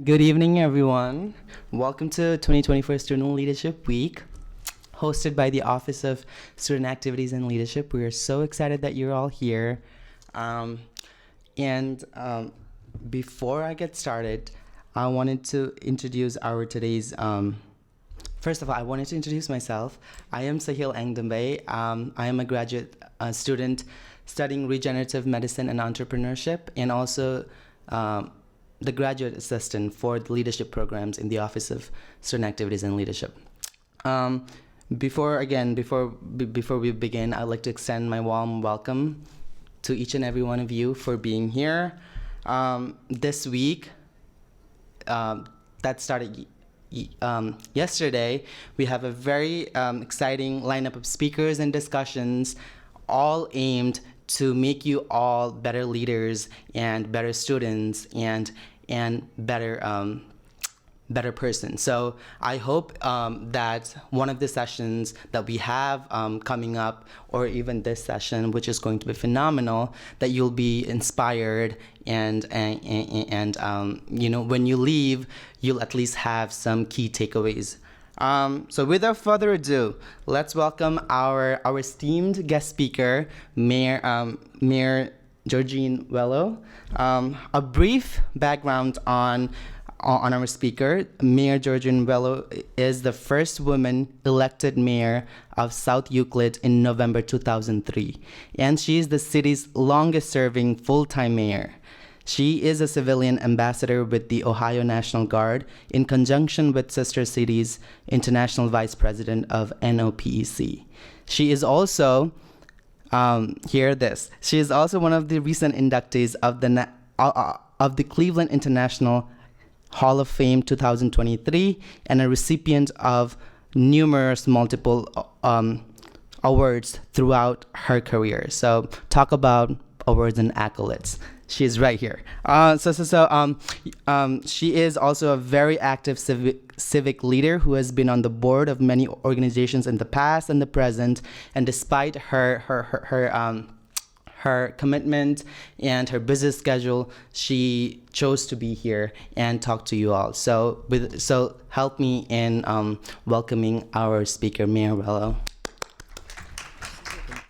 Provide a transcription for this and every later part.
Good evening, everyone. Welcome to 2024 Student Leadership Week, hosted by the Office of Student Activities and Leadership. We are so excited that you're all here. And before I get started, I wanted to introduce our today's. First of all, I wanted to introduce myself. I am Sahil Engdambe. I am a graduate student studying regenerative medicine and entrepreneurship, and also the graduate assistant for the leadership programs in the Office of Student Activities and Leadership. Before we begin, I'd like to extend my warm welcome to each and every one of you for being here. This week, that started yesterday, we have a very exciting lineup of speakers and discussions, all aimed to make you all better leaders and better students and better person. So I hope that one of the sessions that we have coming up, or even this session, which is going to be phenomenal, that you'll be inspired and when you leave, you'll at least have some key takeaways. So without further ado, let's welcome our esteemed guest speaker, Mayor Georgine Wello. A brief background on our speaker. Mayor Georgine Wello is the first woman elected mayor of South Euclid in November 2003, and she is the city's longest-serving full-time mayor. She is a civilian ambassador with the Ohio National Guard in conjunction with Sister Cities International Vice President of NOPEC. She is also She is also one of the recent inductees of the Cleveland International Hall of Fame 2023 and a recipient of numerous multiple awards throughout her career. So talk about awards and accolades. She is right here. She is also a very active civic leader who has been on the board of many organizations in the past and the present. And despite her commitment and her busy schedule, she chose to be here and talk to you all. So help me in welcoming our speaker, Mayor Wello.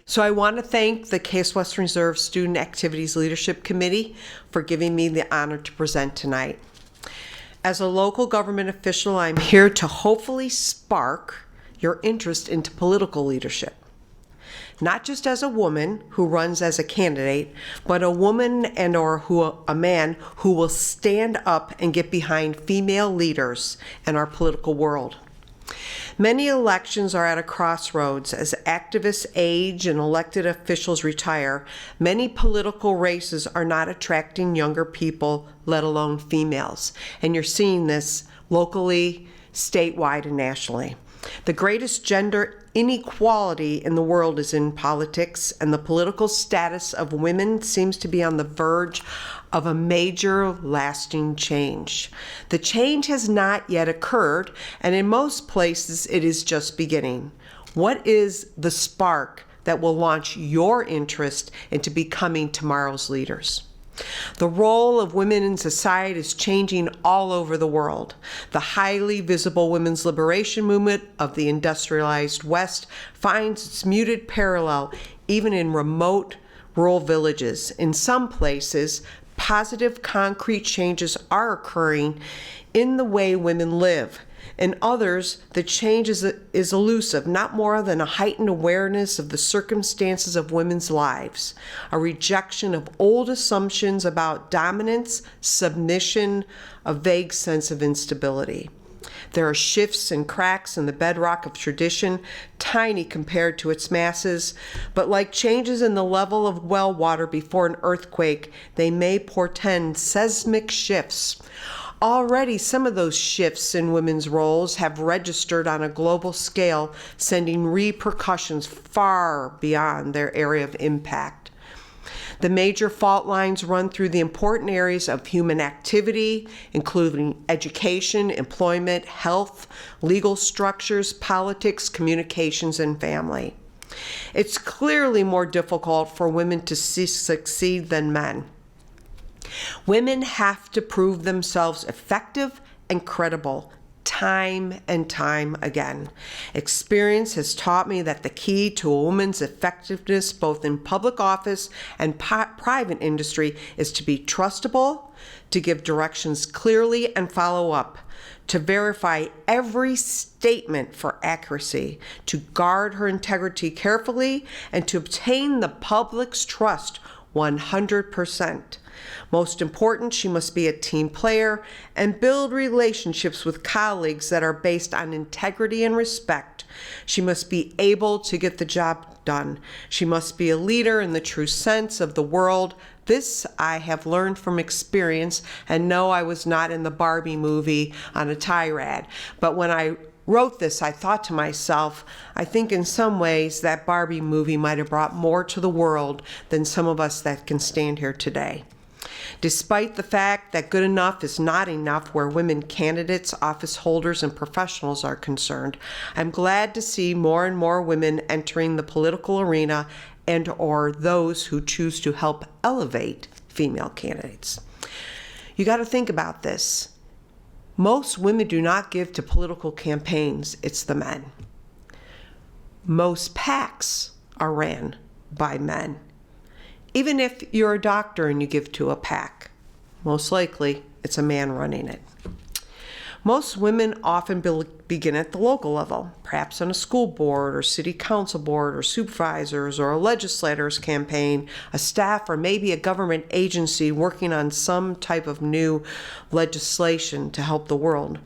So I want to thank the Case Western Reserve Student Activities Leadership Committee for giving me the honor to present tonight. As a local government official, I'm here to hopefully spark your interest into political leadership. Not just as a woman who runs as a candidate, but a woman a man who will stand up and get behind female leaders in our political world. Many elections are at a crossroads. As activists age and elected officials retire, many political races are not attracting younger people, let alone females. And you're seeing this locally, statewide, and nationally. The greatest gender inequality in the world is in politics, and the political status of women seems to be on the verge of a major lasting change. The change has not yet occurred, and in most places it is just beginning. What is the spark that will launch your interest into becoming tomorrow's leaders? The role of women in society is changing all over the world. The highly visible women's liberation movement of the industrialized West finds its muted parallel even in remote rural villages. In some places, positive concrete changes are occurring in the way women live. In others, the change is elusive, not more than a heightened awareness of the circumstances of women's lives, a rejection of old assumptions about dominance, submission, a vague sense of instability. There are shifts and cracks in the bedrock of tradition, tiny compared to its masses, but like changes in the level of well water before an earthquake, they may portend seismic shifts. Already, some of those shifts in women's roles have registered on a global scale, sending repercussions far beyond their area of impact. The major fault lines run through the important areas of human activity, including education, employment, health, legal structures, politics, communications, and family. It's clearly more difficult for women to succeed than men. Women have to prove themselves effective and credible time and time again. Experience has taught me that the key to a woman's effectiveness, both in public office and private industry, is to be trustable, to give directions clearly and follow up, to verify every statement for accuracy, to guard her integrity carefully, and to obtain the public's trust 100%. Most important, she must be a team player and build relationships with colleagues that are based on integrity and respect. She must be able to get the job done. She must be a leader in the true sense of the word. This I have learned from experience, and no, I was not in the Barbie movie on a tirade. But when I wrote this, I thought to myself, I think in some ways that Barbie movie might have brought more to the world than some of us that can stand here today. Despite the fact that good enough is not enough where women candidates, office holders, and professionals are concerned, I'm glad to see more and more women entering the political arena and or those who choose to help elevate female candidates. You got to think about this. Most women do not give to political campaigns, it's the men. Most PACs are ran by men. Even if you're a doctor and you give to a PAC, most likely it's a man running it. Most women often begin at the local level, perhaps on a school board or city council board or supervisors or a legislator's campaign, a staff, or maybe a government agency working on some type of new legislation to help the world.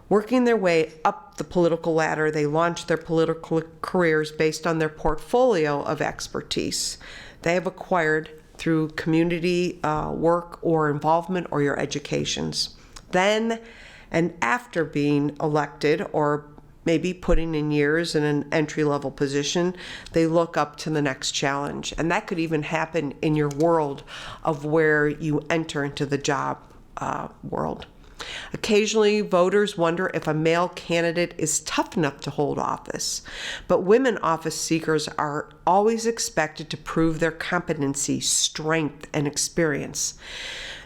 Working their way up the political ladder, they launch their political careers based on their portfolio of expertise they have acquired through community work or involvement or your educations. Then and after being elected or maybe putting in years in an entry-level position, they look up to the next challenge. And that could even happen in your world of where you enter into the job world. Occasionally, voters wonder if a male candidate is tough enough to hold office, but women office seekers are always expected to prove their competency, strength, and experience.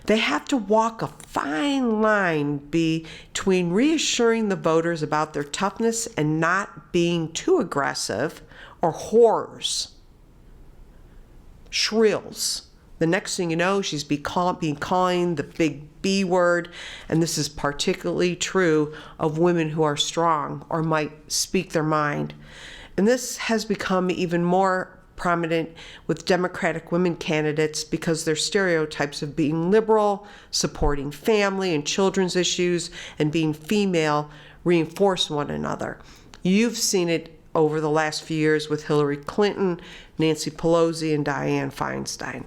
They have to walk a fine line between reassuring the voters about their toughness and not being too aggressive or whores, shrills. The next thing you know, she's being calling the big B word, and this is particularly true of women who are strong or might speak their mind. And this has become even more prominent with Democratic women candidates because their stereotypes of being liberal, supporting family and children's issues, and being female reinforce one another. You've seen it over the last few years with Hillary Clinton, Nancy Pelosi, and Dianne Feinstein.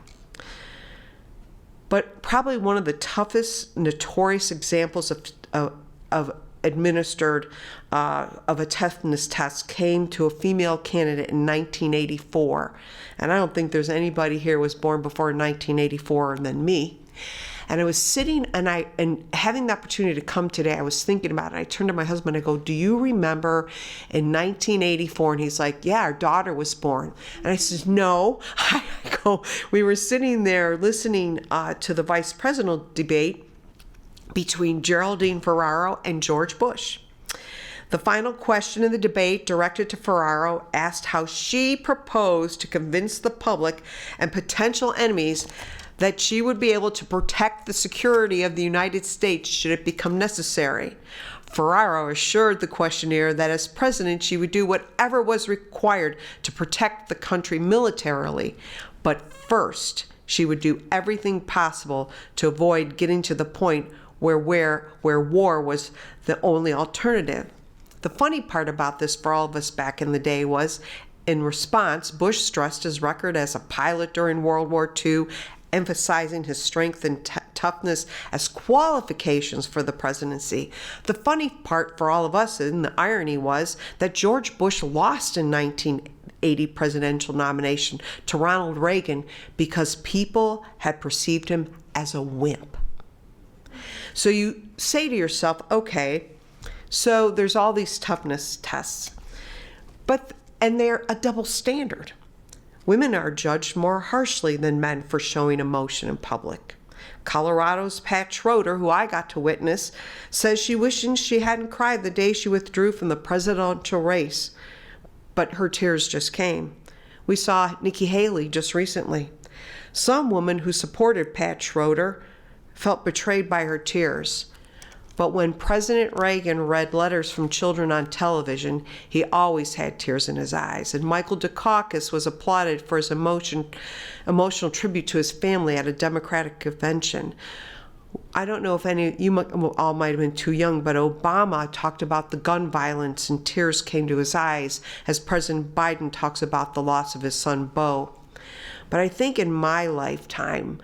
But probably one of the toughest, notorious examples of administered of a toughness test came to a female candidate in 1984. And I don't think there's anybody here who was born before 1984 than me. And I was sitting and having the opportunity to come today, I was thinking about it. I turned to my husband, I go, do you remember in 1984? And he's like, yeah, our daughter was born. And I said, no. I go, we were sitting there listening to the vice presidential debate between Geraldine Ferraro and George Bush. The final question in the debate, directed to Ferraro, asked how she proposed to convince the public and potential enemies that she would be able to protect the security of the United States should it become necessary. Ferraro assured the questionnaire that as president, she would do whatever was required to protect the country militarily. But first, she would do everything possible to avoid getting to the point where war was the only alternative. The funny part about this for all of us back in the day was, in response, Bush stressed his record as a pilot during World War II, emphasizing his strength and toughness as qualifications for the presidency. The funny part for all of us, and the irony, was that George Bush lost in 1980 presidential nomination to Ronald Reagan because people had perceived him as a wimp. So you say to yourself, okay, so there's all these toughness tests, and they're a double standard. Women are judged more harshly than men for showing emotion in public. Colorado's Pat Schroeder, who I got to witness, says she wishes she hadn't cried the day she withdrew from the presidential race, but her tears just came. We saw Nikki Haley just recently. Some woman who supported Pat Schroeder felt betrayed by her tears. But when President Reagan read letters from children on television, he always had tears in his eyes. And Michael Dukakis was applauded for his emotional tribute to his family at a Democratic convention. I don't know if all might have been too young, but Obama talked about the gun violence and tears came to his eyes as President Biden talks about the loss of his son, Beau. But I think in my lifetime,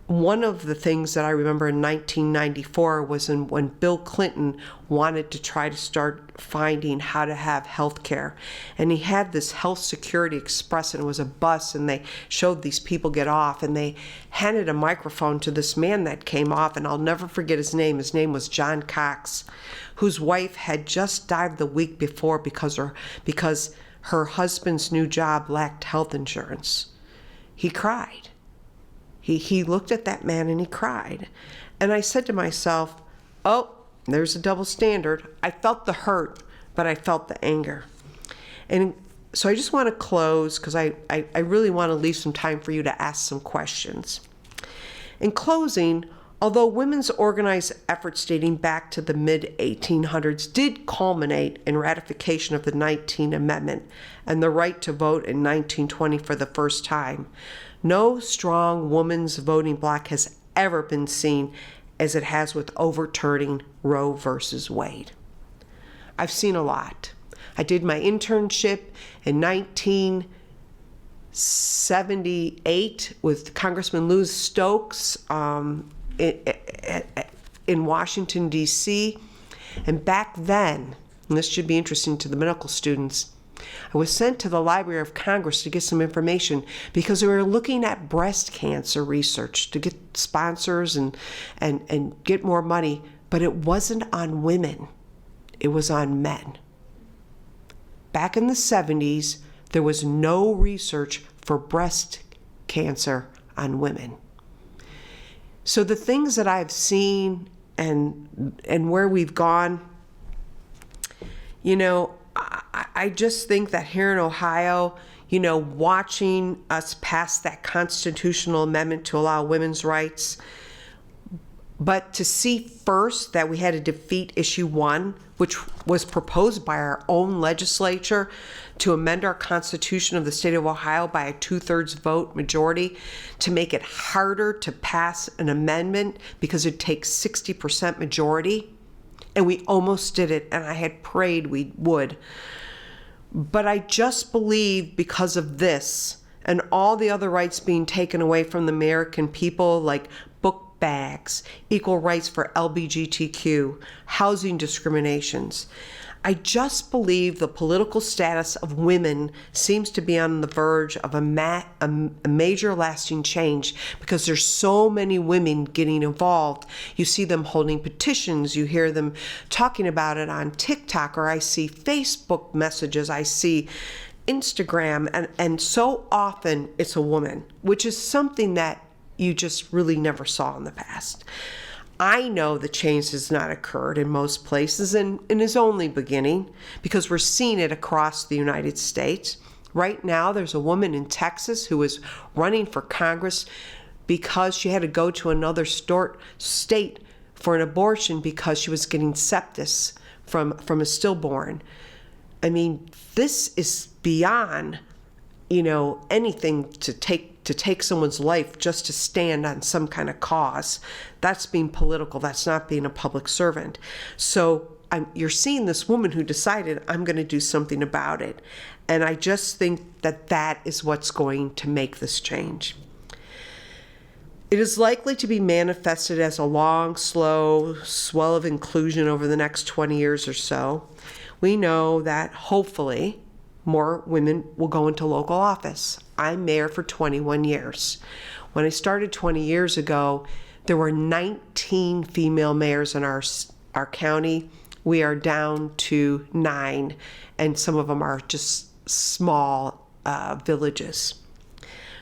one of the things that I remember in 1994 was when Bill Clinton wanted to try to start finding how to have health care. And he had this Health Security Express, and it was a bus, and they showed these people get off, and they handed a microphone to this man that came off, and I'll never forget his name. His name was John Cox, whose wife had just died the week before because her husband's new job lacked health insurance. He cried. He looked at that man and he cried. And I said to myself, oh, there's a double standard. I felt the hurt, but I felt the anger. And so I just want to close because I really want to leave some time for you to ask some questions. In closing, although women's organized efforts dating back to the mid-1800s did culminate in ratification of the 19th Amendment and the right to vote in 1920 for the first time, no strong woman's voting bloc has ever been seen as it has with overturning Roe versus Wade. I've seen a lot. I did my internship in 1978 with Congressman Lou Stokes in Washington, D.C. And back then, and this should be interesting to the medical students, I was sent to the Library of Congress to get some information because we were looking at breast cancer research to get sponsors and get more money, but it wasn't on women, it was on men. Back in the 70s, there was no research for breast cancer on women. So the things that I've seen and where we've gone, I just think that here in Ohio, watching us pass that constitutional amendment to allow women's rights, but to see first that we had to defeat issue 1, which was proposed by our own legislature to amend our Constitution of the state of Ohio by a 2/3 vote majority to make it harder to pass an amendment because it takes 60% majority. And we almost did it, and I had prayed we would. But I just believe because of this and all the other rights being taken away from the American people, like book bags, equal rights for LGBTQ, housing discriminations, I just believe the political status of women seems to be on the verge of a major lasting change because there's so many women getting involved. You see them holding petitions, you hear them talking about it on TikTok, or I see Facebook messages, I see Instagram, and so often it's a woman, which is something that you just really never saw in the past. I know the change has not occurred in most places and is only beginning because we're seeing it across the United States. Right now, there's a woman in Texas who is running for Congress because she had to go to another state for an abortion because she was getting sepsis from a stillborn. I mean, this is beyond, anything to take someone's life just to stand on some kind of cause. That's being political. That's not being a public servant. So you're seeing this woman who decided, I'm going to do something about it. And I just think that is what's going to make this change. It is likely to be manifested as a long, slow swell of inclusion over the next 20 years or so. We know that hopefully more women will go into local office. I'm mayor for 21 years. When I started 20 years ago, there were 19 female mayors in our county. We are down to 9, and some of them are just small villages.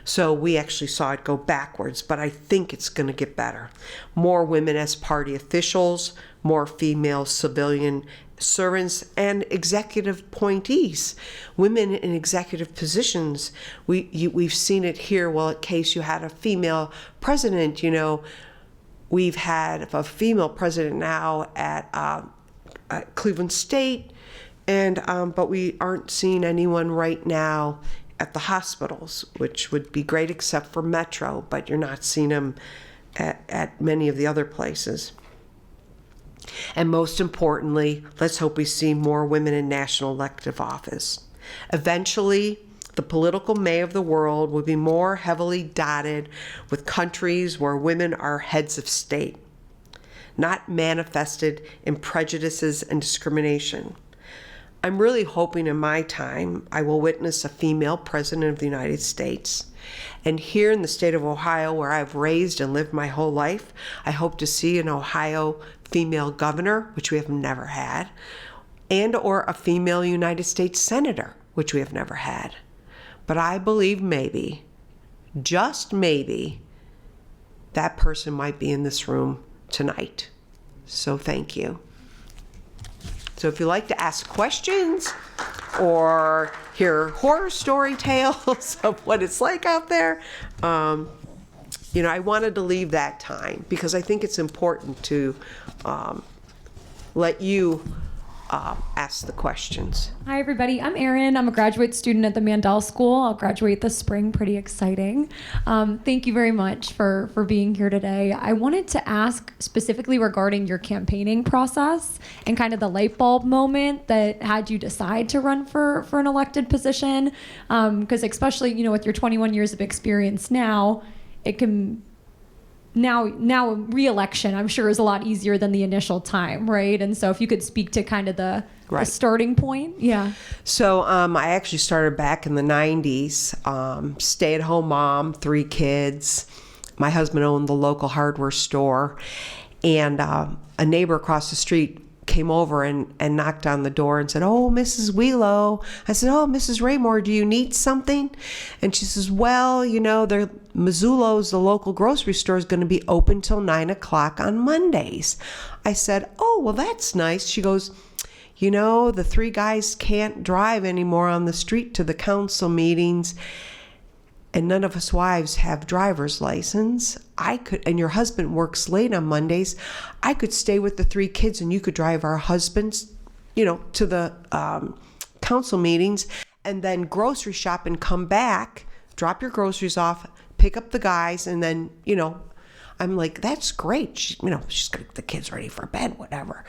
So we actually saw it go backwards, but I think it's going to get better. More women as party officials, more female civilian servants, and executive appointees. Women in executive positions. We've seen it here. Well, in case you had a female president, we've had a female president now at Cleveland State, and but we aren't seeing anyone right now at the hospitals, which would be great except for Metro, but you're not seeing them at many of the other places. And most importantly, let's hope we see more women in national elective office. Eventually, the political May of the world will be more heavily dotted with countries where women are heads of state, not manifested in prejudices and discrimination. I'm really hoping in my time I will witness a female president of the United States. And here in the state of Ohio, where I've raised and lived my whole life, I hope to see an Ohio female governor, which we have never had, and or a female United States senator, which we have never had. But I believe maybe, just maybe, that person might be in this room tonight. So thank you. So if you like to ask questions or hear horror story tales of what it's like out there, I wanted to leave that time because I think it's important to let you ask the questions. Hi, everybody. I'm Erin. I'm a graduate student at the Mandel School. I'll graduate this spring. Pretty exciting. Thank you very much for being here today. I wanted to ask specifically regarding your campaigning process and kind of the light bulb moment that had you decide to run for an elected position. Because especially, with your 21 years of experience now, it can... Now re-election, I'm sure, is a lot easier than the initial time, right? And so if you could speak to kind of the starting point. Yeah. So I actually started back in the 90s, stay-at-home mom, 3 kids. My husband owned the local hardware store. And a neighbor across the street came over and knocked on the door and said, "Oh, Mrs. Wheelo." I said, "Oh, Mrs. Raymore, do you need something?" And she says, "Well, Mazzullo's, the local grocery store, is going to be open till 9 o'clock on Mondays." I said, "Oh, well, that's nice." She goes, "The 3 guys can't drive anymore on the street to the council meetings, and none of us wives have driver's license. I could, and your husband works late on Mondays. I could stay with the 3 kids and you could drive our husbands, to the council meetings and then grocery shop and come back, drop your groceries off, pick up the guys, and then, I'm like, that's great. She's going to get the kids ready for bed, whatever.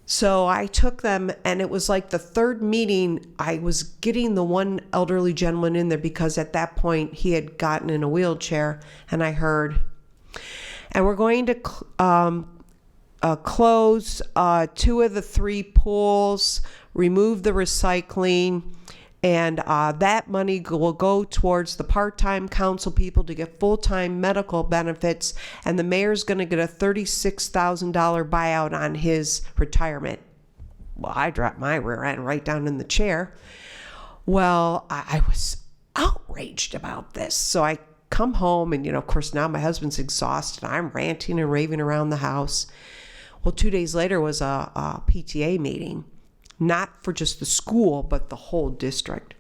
So I took them, and it was like the 3rd meeting, I was getting the one elderly gentleman in there because at that point he had gotten in a wheelchair, and I heard, "And we're going to close 2 of the 3 pools, remove the recycling, and that money will go towards the part-time council people to get full-time medical benefits, and the mayor's going to get a $36,000 buyout on his retirement." Well, I dropped my rear end right down in the chair. Well, I was outraged about this. So I come home, and, of course, now my husband's exhausted. I'm ranting and raving around the house. Well, 2 days later was a PTA meeting. Not for just the school, but the whole district.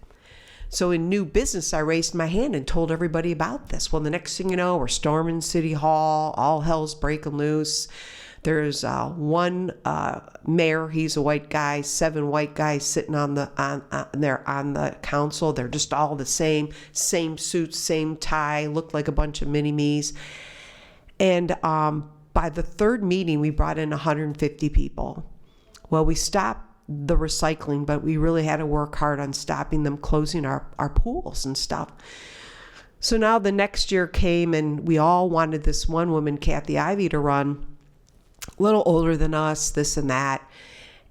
So in new business, I raised my hand and told everybody about this. Well, the next thing you know, we're storming City Hall. All hell's breaking loose. There's one mayor. He's a white guy. 7 white guys sitting on the council. They're just all the same suits, same tie. Look like a bunch of mini-me's. And by the 3rd meeting, we brought in 150 people. Well, we stopped the recycling, but we really had to work hard on stopping them closing our pools and stuff. So now the next year came, and we all wanted this one woman, Kathy Ivy, to run, a little older than us, this and that.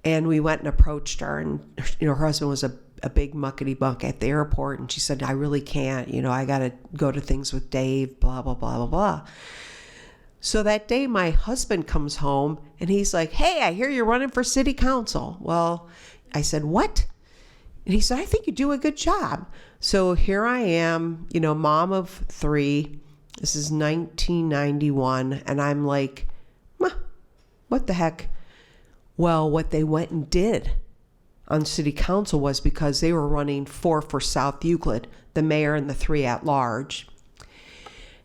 And we went and approached her, and her husband was a big muckety buck at the airport, and she said, "I really can't, I got to go to things with Dave, blah, blah, blah, blah, blah." So that day, my husband comes home, and he's like, "Hey, I hear you're running for city council." Well, I said, "What?" And he said, "I think you do a good job." So here I am, mom of 3. This is 1991, and I'm like, what the heck? Well, what they went and did on city council was, because they were running 4 for South Euclid, the mayor and the 3 at large.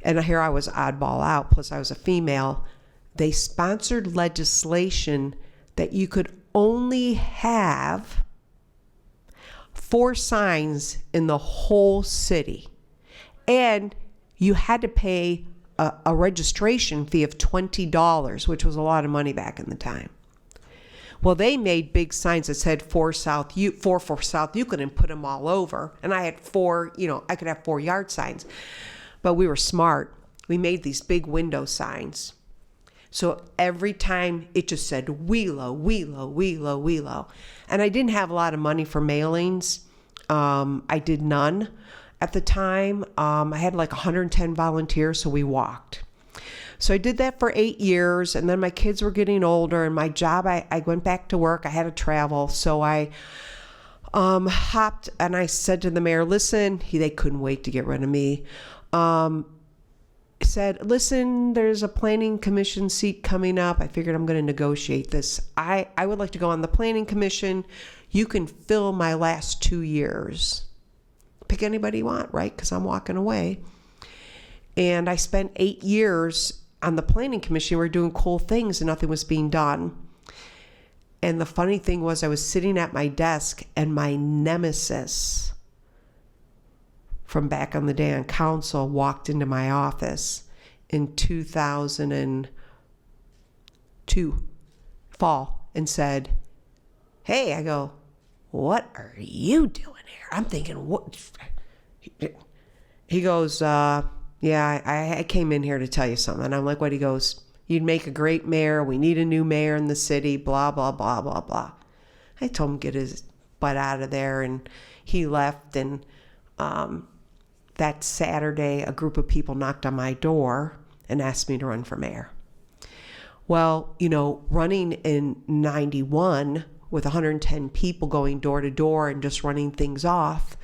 And here I was oddball out, plus I was a female. They sponsored legislation that you could only have 4 signs in the whole city. And you had to pay a registration fee of $20, which was a lot of money back in the time. Well, they made big signs that said 4 for South Euclid and put them all over. And I had 4, I could have 4 yard signs. But we were smart. We made these big window signs. So every time it just said Wheelo, Wheelo, Wheelo, Wheelo. And I didn't have a lot of money for mailings. I did none at the time. I had like 110 volunteers, so we walked. So I did that for 8 years, and then my kids were getting older, and my job, I went back to work. I had to travel, so I hopped, and I said to the mayor, listen, they couldn't wait to get rid of me. Said, listen, there's a planning commission seat coming up. I figured I'm going to negotiate this. I would like to go on the planning commission. You can fill my last 2 years. Pick anybody you want, right? Because I'm walking away. And I spent 8 years on the planning commission. We were doing cool things and nothing was being done. And the funny thing was, I was sitting at my desk, and my nemesis from back on the day on council walked into my office in 2002 fall and said, hey, I go, what are you doing here? I'm thinking, what? He goes, yeah, I came in here to tell you something. And I'm like, what? He goes, you'd make a great mayor. We need a new mayor in the city, blah, blah, blah, blah, blah. I told him to get his butt out of there, and he left. And that Saturday, a group of people knocked on my door and asked me to run for mayor. Well, running in 91 with 110 people going door to door and just running things off,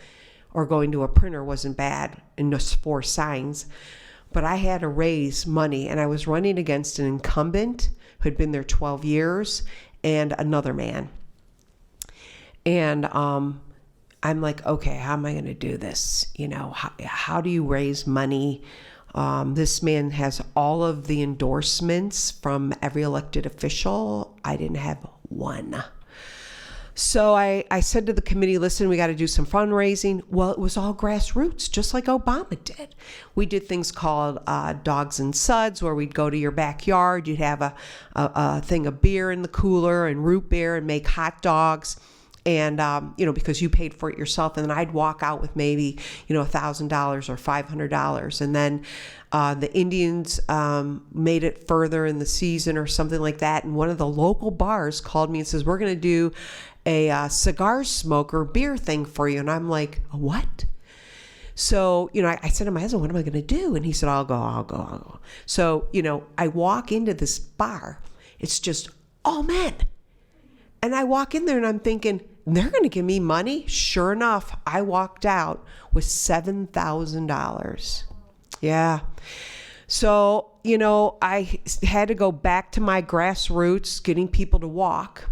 or going to a printer, wasn't bad, and just 4 signs. But I had to raise money, and I was running against an incumbent who had been there 12 years and another man. And I'm like, okay, how am I going to do this? How do you raise money? This man has all of the endorsements from every elected official. I didn't have one. So I said to the committee, listen, we got to do some fundraising. Well, it was all grassroots, just like Obama did. We did things called Dogs and Suds, where we'd go to your backyard. You'd have a thing of beer in the cooler and root beer and make hot dogs. And, because you paid for it yourself. And then I'd walk out with maybe, $1,000 or $500. And then the Indians made it further in the season or something like that. And one of the local bars called me and says, we're going to do a cigar smoker beer thing for you. And I'm like, what? So, I said to my husband, what am I going to do? And he said, I'll go. So, I walk into this bar. It's just all men. And I walk in there and I'm thinking, they're going to give me money? Sure enough, I walked out with $7,000. Yeah. So, I had to go back to my grassroots, getting people to walk.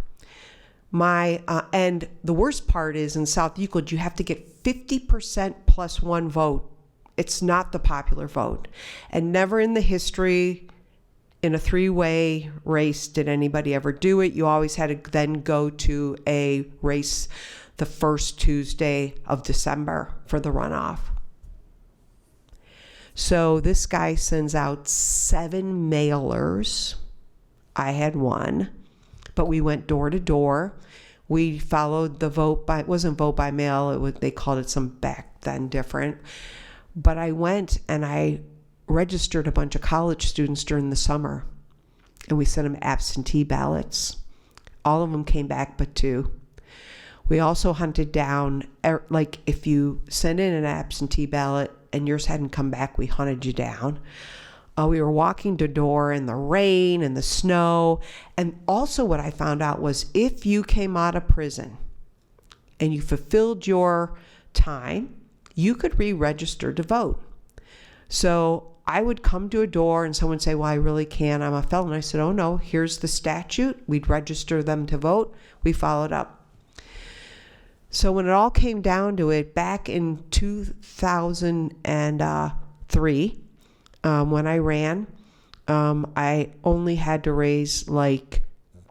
And the worst part is, in South Euclid, you have to get 50% plus 1 vote. It's not the popular vote. And never in the history in a 3-way race did anybody ever do it. You always had to then go to a race the first Tuesday of December for the runoff. So this guy sends out 7 mailers. I had 1, but we went door to door. We followed the it wasn't vote by mail. They called it some back then different. But I went and I registered a bunch of college students during the summer, and we sent them absentee ballots. All of them came back but 2. We also hunted down, like, if you send in an absentee ballot and yours hadn't come back, we hunted you down. We were walking to door in the rain and the snow. And also what I found out was, if you came out of prison and you fulfilled your time, you could re-register to vote. So I would come to a door and someone would say, well, I really can't, I'm a felon. I said, oh no, here's the statute. We'd register them to vote. We followed up. So when it all came down to it, back in 2003, when I ran, I only had to raise like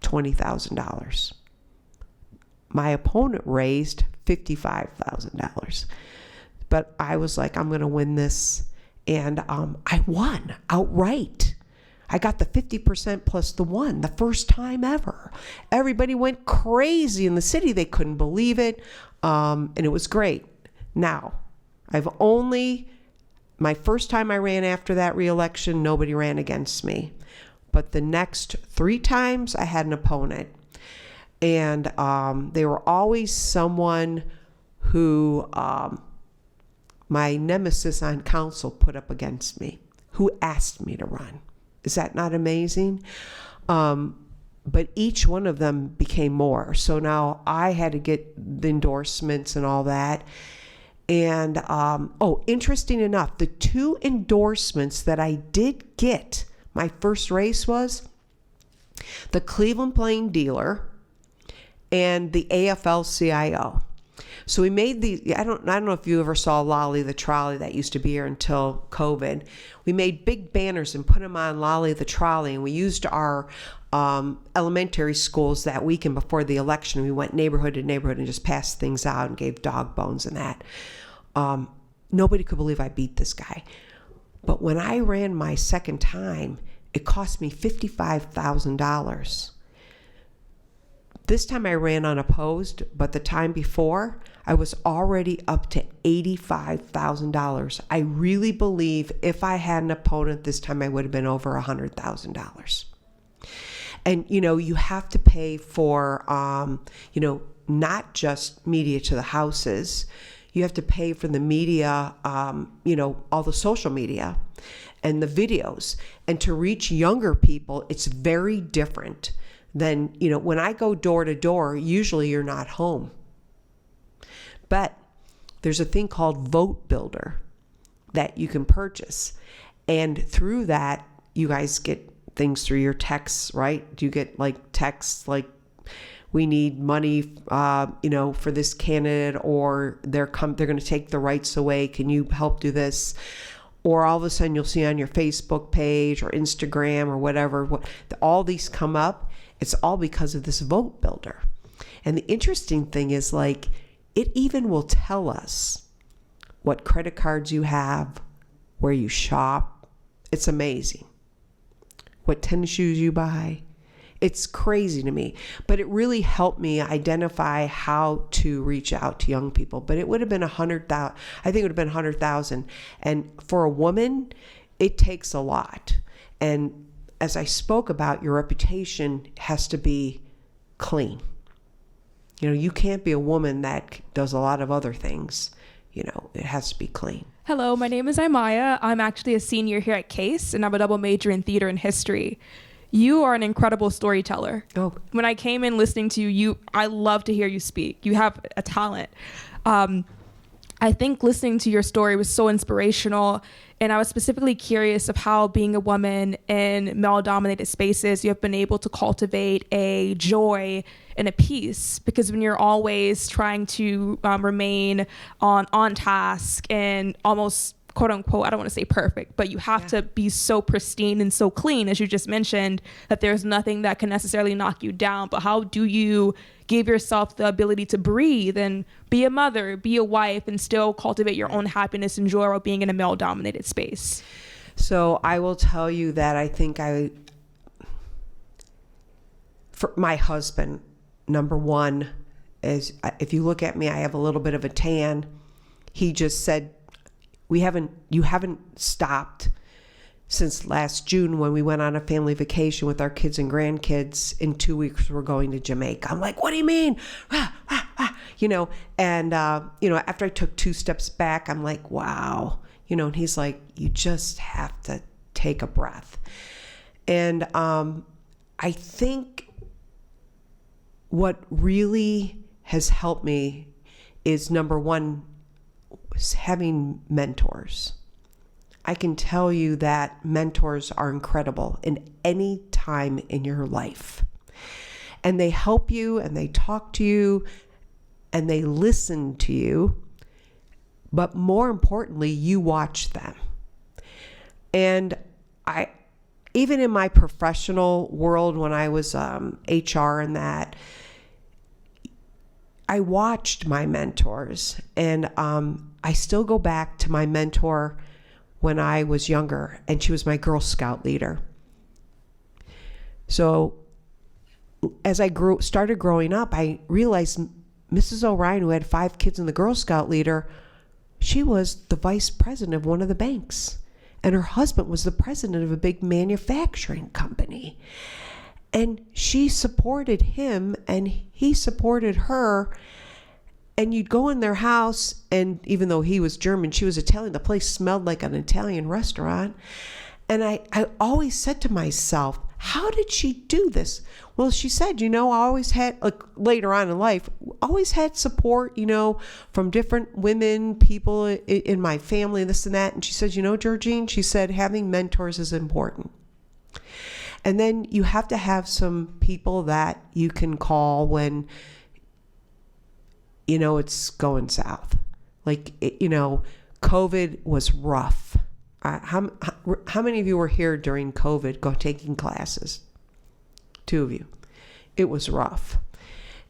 $20,000. My opponent raised $55,000. But I was like, I'm going to win this. And I won outright. I got the 50% plus the 1, the first time ever. Everybody went crazy in the city. They couldn't believe it. And it was great. Now, my first time I ran after that re-election, nobody ran against me. But the next 3 times, I had an opponent. And they were always someone who my nemesis on council put up against me, who asked me to run. Is that not amazing? But each one of them became more. So now I had to get the endorsements and all that. And, interesting enough, the 2 endorsements that I did get my first race was the Cleveland Plain Dealer and the AFL-CIO. So we made I don't know if you ever saw Lolly the Trolley that used to be here until COVID. We made big banners and put them on Lolly the Trolley, and we used our elementary schools that weekend before the election. We went neighborhood to neighborhood and just passed things out and gave dog bones and that. Nobody could believe I beat this guy. But when I ran my second time, it cost me $55,000. This time I ran unopposed, but the time before, I was already up to $85,000. I really believe if I had an opponent this time, I would have been over $100,000. And, you have to pay for, not just media to the houses. You have to pay for the media, all the social media and the videos. And to reach younger people, it's very different than, when I go door to door, usually you're not home. But there's a thing called Vote Builder that you can purchase. And through that, you guys get things through your texts, right? Do you get texts like, we need money, for this candidate, or they're going to take the rights away. Can you help do this? Or all of a sudden you'll see on your Facebook page or Instagram or whatever, all these come up. It's all because of this Vote Builder. And the interesting thing is it even will tell us what credit cards you have, where you shop. It's amazing. What tennis shoes you buy. It's crazy to me. But it really helped me identify how to reach out to young people. But it would have been 100,000. I think it would have been 100,000. And for a woman, it takes a lot. And as I spoke about, your reputation has to be clean. You can't be a woman that does a lot of other things. It has to be clean. Hello, my name is Imaya. I'm actually a senior here at Case, and I'm a double major in theater and history. You are an incredible storyteller. Oh. When I came in listening to you, I love to hear you speak. You have a talent. I think listening to your story was so inspirational, and I was specifically curious of how being a woman in male-dominated spaces, you have been able to cultivate a joy and a peace, because when you're always trying to remain on task and almost quote unquote, I don't want to say perfect, but you have to be so pristine and so clean, as you just mentioned, that there's nothing that can necessarily knock you down. But how do you give yourself the ability to breathe and be a mother, be a wife, and still cultivate your own happiness and joy while being in a male-dominated space? So I will tell you that I think for my husband, number one, is if you look at me, I have a little bit of a tan. He just said, you haven't stopped since last June when we went on a family vacation with our kids and grandkids. In 2 weeks, we're going to Jamaica. I'm like, what do you mean? And after I took 2 steps back, I'm like, wow. And he's like, you just have to take a breath. And I think what really has helped me is, number one, having mentors. I can tell you that mentors are incredible in any time in your life. And they help you and they talk to you and they listen to you. But more importantly, you watch them. And even in my professional world, when I was HR and that, I watched my mentors, and I still go back to my mentor when I was younger, and she was my Girl Scout leader. So as I started growing up, I realized Mrs. O'Ryan, who had 5 kids and the Girl Scout leader, she was the vice president of one of the banks. And her husband was the president of a big manufacturing company. And she supported him and he supported her. And you'd go in their house, and even though he was German, she was Italian, the place smelled like an Italian restaurant. And I always said to myself, how did she do this? Well, she said, I always had, later on in life, always had support, from different women, people in my family, this and that. And she said, Georgine, she said, having mentors is important. And then you have to have some people that you can call when, it's going south. COVID was rough. How many of you were here during COVID taking classes? 2 of you. It was rough.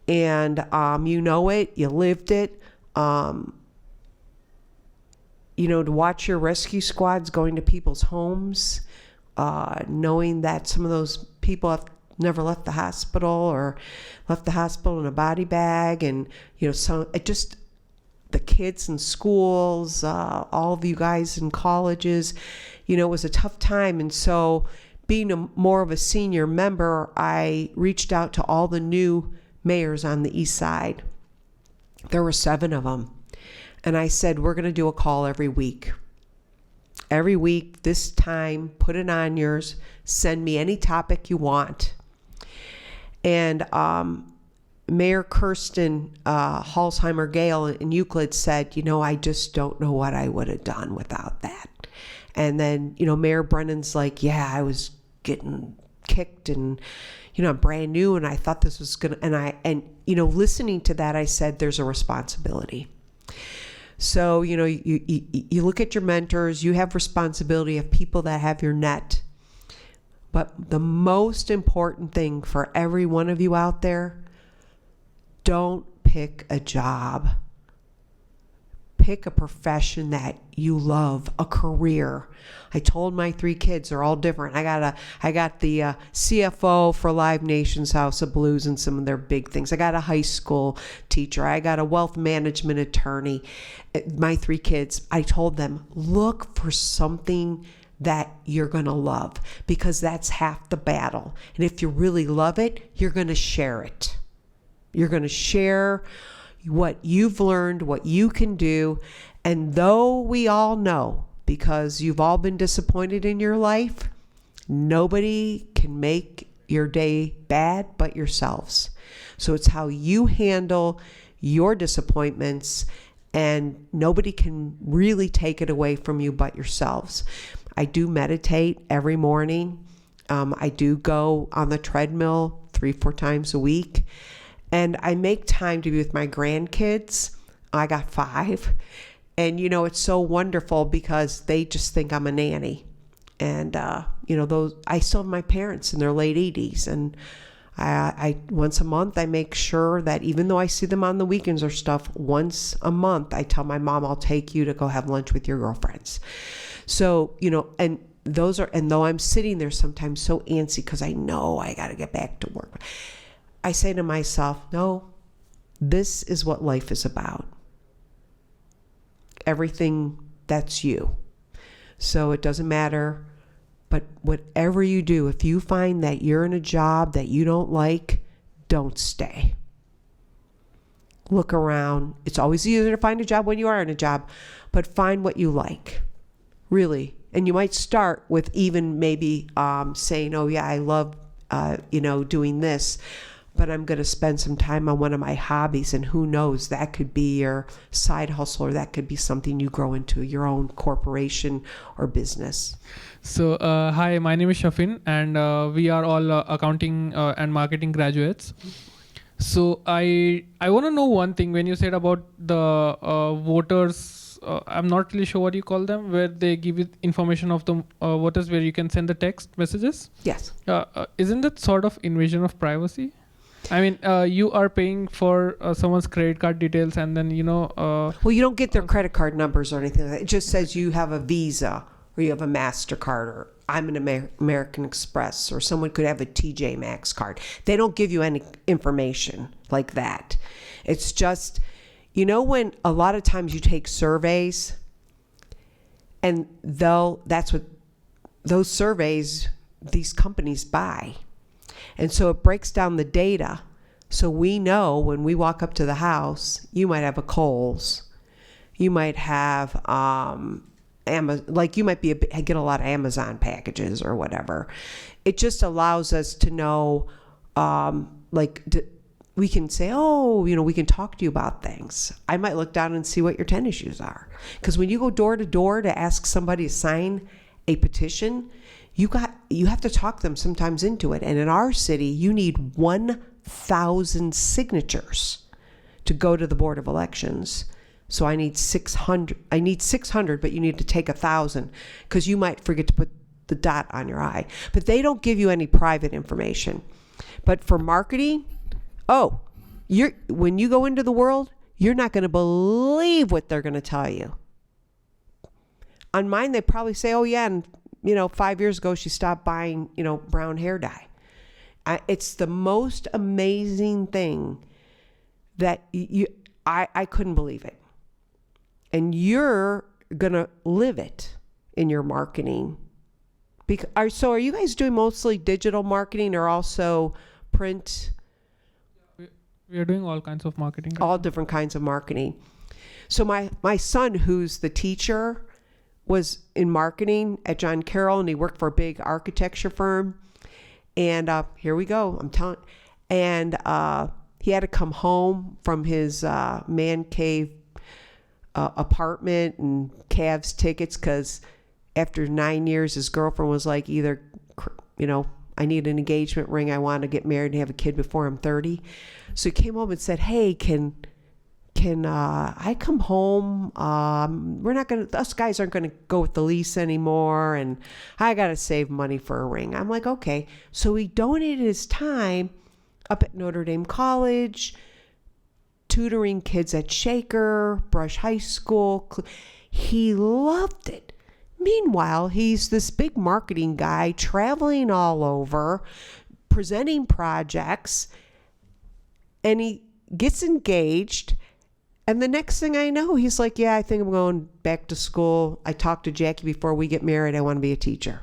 And you lived it. To watch your rescue squads going to people's homes, knowing that some of those people have never left the hospital or left the hospital in a body bag, and the kids in schools, all of you guys in colleges, it was a tough time. And so being more of a senior member, I reached out to all the new mayors on the east side. There were 7 of them. And I said, we're going to do a call every week. Every week, this time, put it on yours. Send me any topic you want. And Mayor Kirsten Halsheimer Gale in Euclid said, I just don't know what I would have done without that. And then, Mayor Brennan's like, yeah, I was getting kicked and, I'm brand new and I thought this was going to, and listening to that, I said, there's a responsibility. So, you look at your mentors, you have responsibility of people that have your net. But the most important thing for every one of you out there, don't pick a job. Pick a profession that you love, a career. I told my 3 kids, they're all different. I got the CFO for Live Nation's House of Blues and some of their big things. I got a high school teacher. I got a wealth management attorney. My 3 kids, I told them, look for something that you're going to love, because that's half the battle. And if you really love it, you're going to share it. You're going to share what you've learned, what you can do. And though we all know, because you've all been disappointed in your life, nobody can make your day bad but yourselves. So it's how you handle your disappointments, and nobody can really take it away from you but yourselves. I do meditate every morning. I do go on the treadmill 3-4 times a week. And I make time to be with my grandkids. I got 5. And, it's so wonderful because they just think I'm a nanny. And, I still have my parents in their late 80s. And I once a month, I make sure that even though I see them on the weekends or stuff, once a month, I tell my mom, I'll take you to go have lunch with your girlfriends. So, and though I'm sitting there sometimes so antsy because I know I got to get back to work, I say to myself, no, this is what life is about. Everything, that's you. So it doesn't matter. But whatever you do, if you find that you're in a job that you don't like, don't stay. Look around. It's always easier to find a job when you are in a job, but find what you like. Really. And you might start with even maybe saying, oh yeah, I love, doing this. but I'm going to spend some time on one of my hobbies, and who knows, that could be your side hustle, or that could be something you grow into your own corporation or business. So, hi, my name is Shafin, and we are all accounting and marketing graduates. So, I want to know one thing. When you said about the voters, I'm not really sure what you call them, where they give you information of the voters, where you can send the text messages. Yes. Isn't that sort of invasion of privacy? I mean, you are paying for someone's credit card details, and then, Well, you don't get their credit card numbers or anything like that. It just says you have a Visa, or you have a MasterCard, or I'm an American Express, or someone could have a TJ Maxx card. They don't give you any information like that. It's just, when a lot of times you take surveys, and that's what those surveys these companies buy. And so it breaks down the data. So we know when we walk up to the house, you might have a Kohl's, you might have Amazon, like you might get a lot of Amazon packages or whatever. It just allows us to know, we can say, we can talk to you about things. I might look down and see what your tennis shoes are. Because when you go door to door to ask somebody to sign a petition, you have to talk them sometimes into it. And in our city, you need 1,000 signatures to go to the Board of Elections. So I need 600. I need 600, but you need to take 1,000 because you might forget to put the dot on your I. But they don't give you any private information. But for marketing, when you go into the world, you're not going to believe what they're going to tell you. On mine, they probably say, oh yeah, and 5 years ago she stopped buying, brown hair dye. It's the most amazing thing that I couldn't believe it. And you're going to live it in your marketing. So are you guys doing mostly digital marketing or also print? We are doing all kinds of marketing. All different kinds of marketing. So my son, who's the teacher, was in marketing at John Carroll, and he worked for a big architecture firm. And here we go. I'm telling. And he had to come home from his man cave apartment and Cavs tickets because after 9 years, his girlfriend was like, either, I need an engagement ring. I want to get married and have a kid before I'm 30. So he came home and said, hey, can I come home? Us guys aren't going to go with the lease anymore. And I got to save money for a ring. I'm like, okay. So he donated his time up at Notre Dame College, tutoring kids at Shaker, Brush High School. He loved it. Meanwhile, he's this big marketing guy traveling all over, presenting projects, and he gets engaged. And the next thing I know, he's like, yeah, I think I'm going back to school. I talked to Jackie before we get married. I want to be a teacher.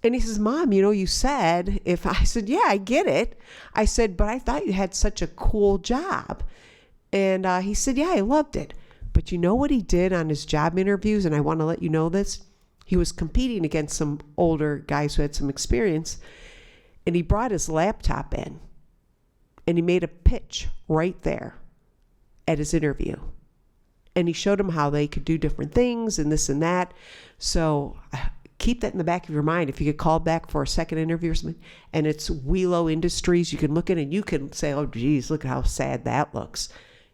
And he says, Mom, you said I said, yeah, I get it. I said, but I thought you had such a cool job. And he said, yeah, I loved it. But you know what he did on his job interviews? And I want to let you know this. He was competing against some older guys who had some experience. And he brought his laptop in. And he made a pitch right there at his interview. And he showed them how they could do different things and this and that. So keep that in the back of your mind. If you get called back for a second interview or something, and it's Wheelo Industries, you can look at it and you can say, oh, geez, look at how sad that looks.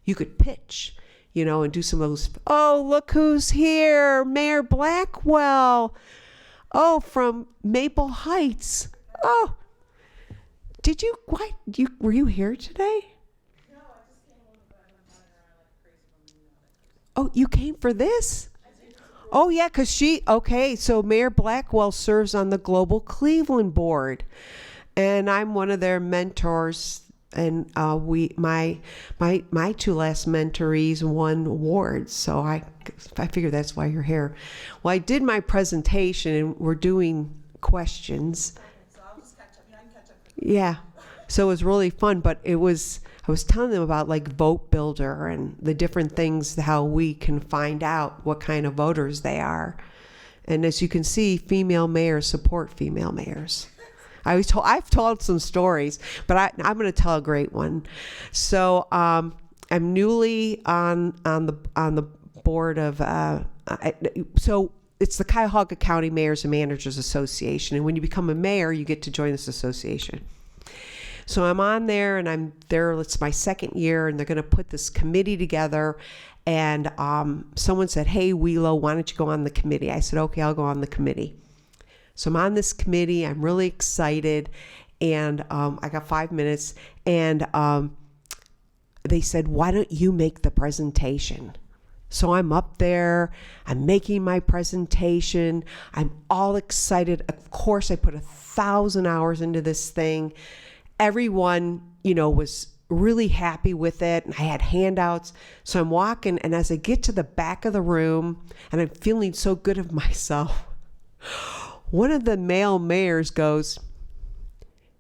You could pitch, and do some of those. Oh, look who's here. Mayor Blackwell. Oh, from Maple Heights. Oh, were you here today? No, I just came home, but I'm running around like crazy. Oh, you came for this? Oh, yeah, because so Mayor Blackwell serves on the Global Cleveland Board, and I'm one of their mentors, and my two last mentorees won awards, so I figure that's why you're here. Well, I did my presentation, and we're doing questions. So I'll just catch up. I can catch up. Yeah, so it was really fun, but I was telling them about like Vote Builder and the different things, how we can find out what kind of voters they are. And as you can see, female mayors support female mayors. I've told some stories, but I'm going to tell a great one. So I'm newly on the board of so it's the Cuyahoga County Mayors and Managers Association, and when you become a mayor, you get to join this association. So I'm on there, and I'm there. It's my second year, and they're going to put this committee together. And someone said, "Hey, Wheelo, why don't you go on the committee?" I said, "Okay, I'll go on the committee." So I'm on this committee. I'm really excited, and I got 5 minutes. And they said, "Why don't you make the presentation?" So I'm up there, I'm making my presentation, I'm all excited. Of course, I put 1,000 hours into this thing. Everyone, was really happy with it, and I had handouts. So I'm walking, and as I get to the back of the room, and I'm feeling so good of myself, one of the male mayors goes,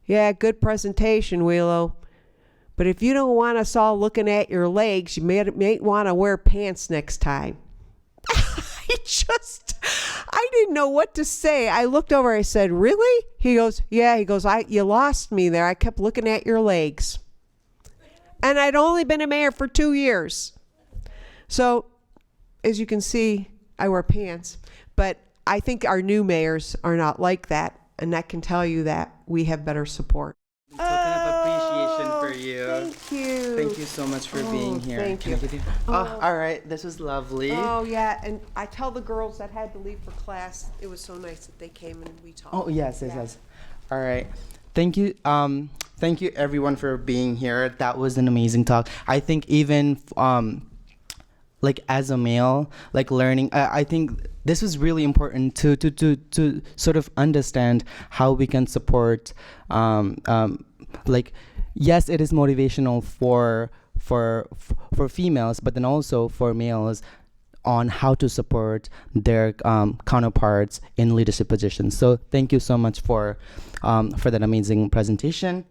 "Yeah, good presentation, Wheelo. But if you don't want us all looking at your legs, you may want to wear pants next time." I didn't know what to say. I looked over, I said, "Really?" He goes, "Yeah." He goes, "You lost me there. I kept looking at your legs." And I'd only been a mayor for 2 years. So, as you can see, I wear pants. But I think our new mayors are not like that. And I can tell you that we have better support. Token of appreciation for you. Thank you. Thank you so much for being here. Thank Can you. I give you? Oh, all right. This was lovely. Oh, yeah. And I tell the girls that had to leave for class, it was so nice that they came and we talked. Oh, yes. Yeah. All right. Thank you. Thank you everyone for being here. That was an amazing talk. I think even like as a male, like learning, I think this was really important to sort of understand how we can support like, yes, it is motivational for females, but then also for males on how to support their counterparts in leadership positions. So thank you so much for that amazing presentation.